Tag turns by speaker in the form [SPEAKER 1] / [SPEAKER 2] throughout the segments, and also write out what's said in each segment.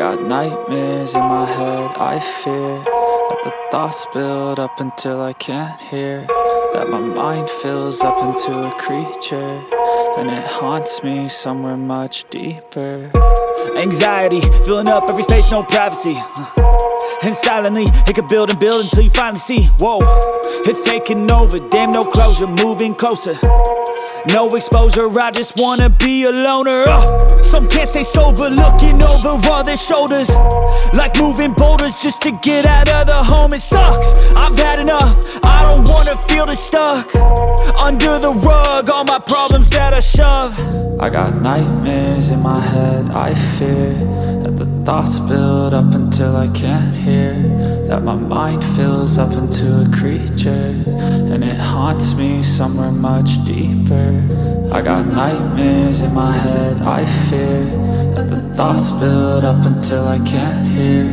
[SPEAKER 1] got nightmares in my head, I fear that the thoughts build up until I can't hear, that my mind fills up into a creature, and it haunts me somewhere much deeper.
[SPEAKER 2] Anxiety, filling up every space, no privacy. And silently, it could build and build until you finally see, whoa, it's taking over, damn no closure, moving closer. No exposure, I just wanna be a loner. Some can't stay sober, looking over all their shoulders, like moving boulders just to get out of the home. It sucks, I've had enough, I don't wanna feel the stuck under the rug, all my problems that I shove.
[SPEAKER 1] I got nightmares in my head, I fear that the thoughts build up until I can't hear, that my mind fills up into a creature, and it haunts me somewhere much deeper. I got nightmares in my head, I fear that the thoughts build up until I can't hear,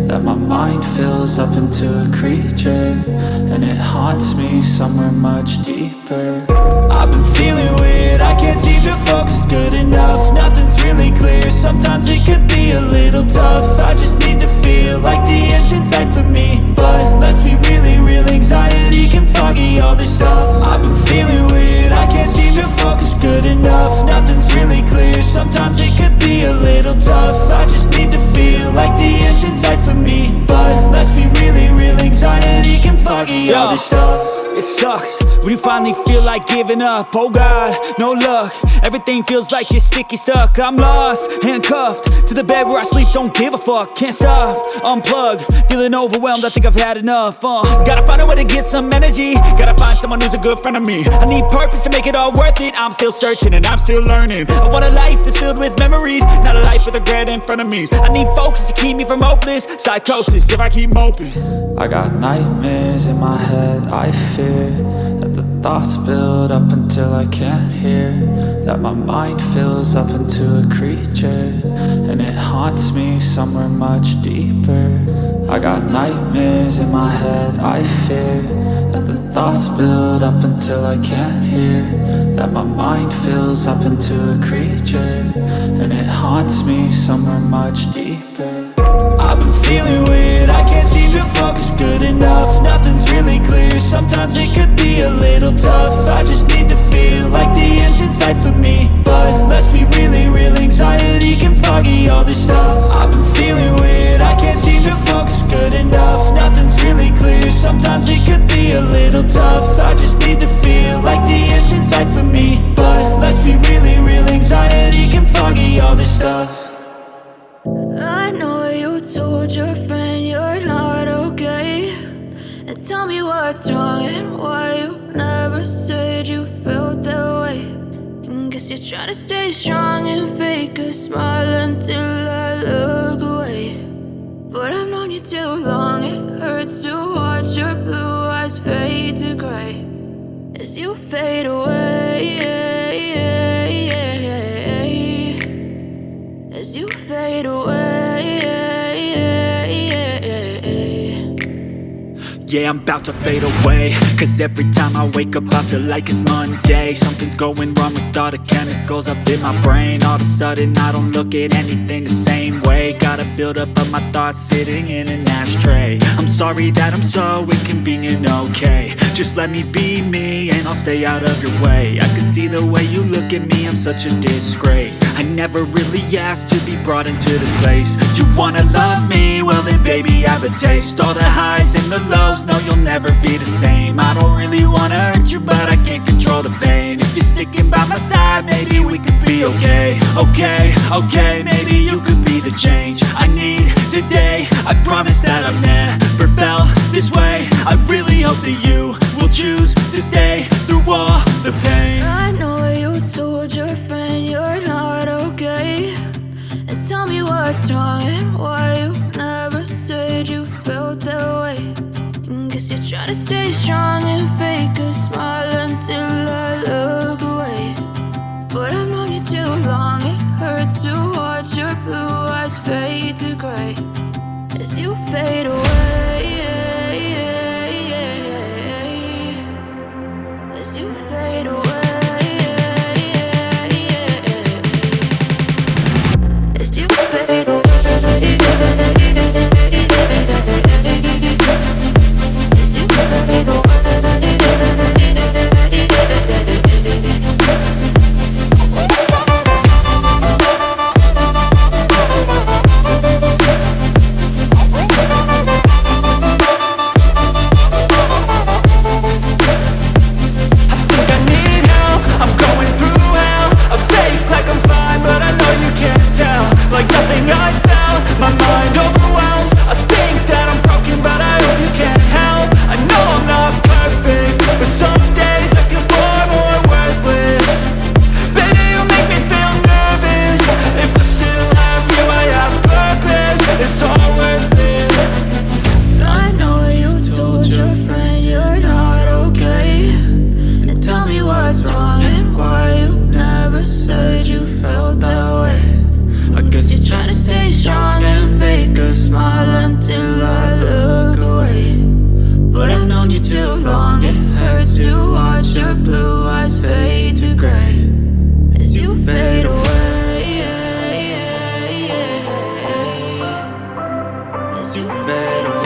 [SPEAKER 1] that my mind fills up into a creature, and it haunts me somewhere much deeper.
[SPEAKER 2] I've been feeling weird, I can't seem to focus good enough. Nothing's really clear, sometimes it could be a little tough. I just need to feel like the end's in sight for me, but let's be really real, anxiety can foggy all this stuff. I've been feeling weird, I can't seem to focus good enough. Nothing's really clear, sometimes it could be a little tough. I just need to feel like the end's in sight for me, but let's be really real, anxiety can foggy all this stuff. It sucks when you finally feel like giving up. Oh God, no luck, everything feels like you're sticky stuck. I'm lost, handcuffed to the bed where I sleep, don't give a fuck. Can't stop, unplug, feeling overwhelmed, I think I've had enough. Gotta find a way to get some energy, gotta find someone who's a good friend of me. I need purpose to make it all worth it, I'm still searching and I'm still learning. I want a life that's filled with memories, not a life with regret in front of me. I need focus to keep me from hopeless psychosis if I keep moping.
[SPEAKER 1] I got nightmares in my head, I fear that the thoughts build up until I can't hear, that my mind fills up into a creature, and it haunts me somewhere much deeper. I got nightmares in my head, I fear that the thoughts build up until I can't hear, that my mind fills up into a creature, and it haunts me somewhere much deeper.
[SPEAKER 2] I've been feeling weird, I can't seem to focus good enough. Nothing's really clear, sometimes it could be a little tough. I just need to feel like the end's in sight for me, but let's be really real, anxiety can foggy all this stuff. I've been feeling weird, I can't seem to focus good enough. Nothing's really clear, sometimes it could be a little tough. I just need to feel like the end's in sight for me, but let's be really real, anxiety can foggy all this stuff.
[SPEAKER 3] I know you told your friend you're not okay, and tell me what's wrong and why you never said you felt that way. And guess you're trying to stay strong and fake a smile until I look away. But I've known you too long, it hurts to watch your blue eyes fade to gray as you fade away, as you fade away.
[SPEAKER 2] Yeah, I'm about to fade away, cause every time I wake up I feel like it's Monday. Something's going wrong with all the chemicals up in my brain. All of a sudden I don't look at anything the same way. Gotta build up of my thoughts sitting in an ashtray. I'm sorry that I'm so inconvenient, okay. Just let me be me and I'll stay out of your way. I can see the way you look at me, I'm such a disgrace. I never really asked to be brought into this place. You wanna love me? Well then baby have a taste. All the highs and the lows, no you'll never be the same. I don't really wanna hurt you but I can't control the pain. If you're sticking by my side maybe we could be okay. Okay, maybe you could be the change I need today. I promise that I've never felt this way. I really hope that you will choose to stay through all the pain.
[SPEAKER 3] I know you told your friend you're not okay, and tell me what's wrong and why you never said you felt that way. And guess you're trying to stay strong and fake a smile until I look away. But I've known you too long, it hurts to watch your blue eyes fade to gray as you fade away, as you fade away. As you fade away. known you too long. It hurts to watch your blue eyes fade to gray as you fade away, as you fade away.